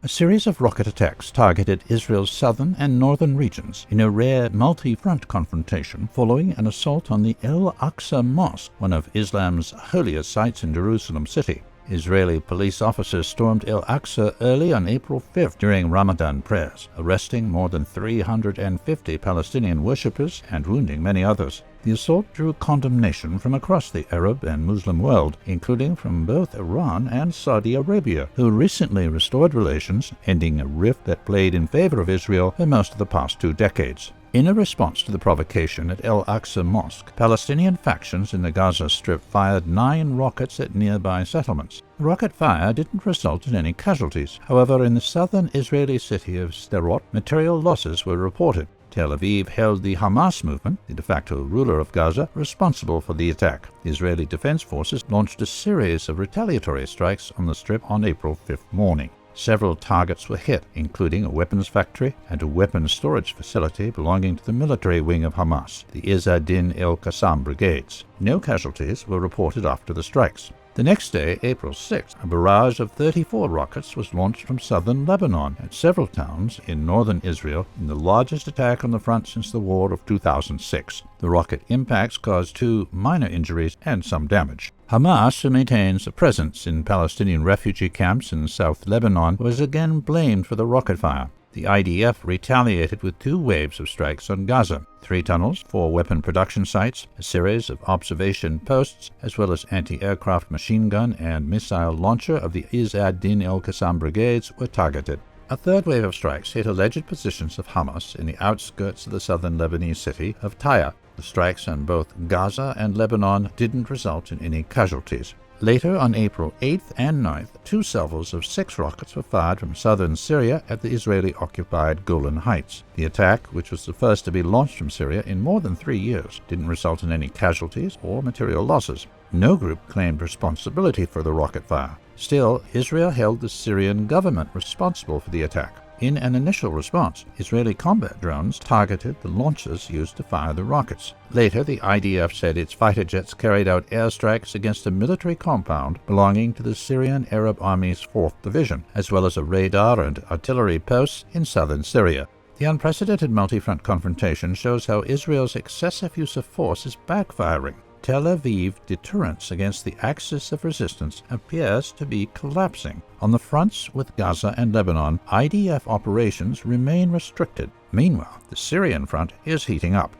A series of rocket attacks targeted Israel's southern and northern regions in a rare multi-front confrontation following an assault on the Al-Aqsa Mosque, one of Islam's holiest sites in Jerusalem city. Israeli police officers stormed Al-Aqsa early on April 5th during Ramadan prayers, arresting more than 350 Palestinian worshippers and wounding many others. The assault drew condemnation from across the Arab and Muslim world, including from both Iran and Saudi Arabia, who recently restored relations, ending a rift that played in favor of Israel for most of the past 2 decades. In a response to the provocation at Al-Aqsa Mosque, Palestinian factions in the Gaza Strip fired 9 rockets at nearby settlements. The rocket fire didn't result in any casualties. However, in the southern Israeli city of Sderot, material losses were reported. Tel Aviv held the Hamas movement, the de facto ruler of Gaza, responsible for the attack. The Israeli Defense Forces launched a series of retaliatory strikes on the Strip on April 5th morning. Several targets were hit, including a weapons factory and a weapons storage facility belonging to the military wing of Hamas, the Izz ad-Din el-Qassam brigades. No casualties were reported after the strikes. The next day, April 6th, a barrage of 34 rockets was launched from southern Lebanon at several towns in northern Israel in the largest attack on the front since the war of 2006. The rocket impacts caused 2 minor injuries and some damage. Hamas, who maintains a presence in Palestinian refugee camps in South Lebanon, was again blamed for the rocket fire. The IDF retaliated with 2 waves of strikes on Gaza, 3 tunnels, 4 weapon production sites, a series of observation posts, as well as anti-aircraft machine gun and missile launcher of the Izz ad-Din el-Qassam brigades were targeted. A 3rd wave of strikes hit alleged positions of Hamas in the outskirts of the southern Lebanese city of Tyre. The strikes on both Gaza and Lebanon didn't result in any casualties. Later, on April 8th and 9th, 2 salvos of 6 rockets were fired from southern Syria at the Israeli-occupied Golan Heights. The attack, which was the first to be launched from Syria in more than 3 years, didn't result in any casualties or material losses. No group claimed responsibility for the rocket fire. Still, Israel held the Syrian government responsible for the attack. In an initial response, Israeli combat drones targeted the launchers used to fire the rockets. Later, the IDF said its fighter jets carried out airstrikes against a military compound belonging to the Syrian Arab Army's 4th Division, as well as a radar and artillery posts in southern Syria. The unprecedented multi-front confrontation shows how Israel's excessive use of force is backfiring. Tel Aviv deterrence against the axis of resistance appears to be collapsing. On the fronts with Gaza and Lebanon, IDF operations remain restricted. Meanwhile, the Syrian front is heating up.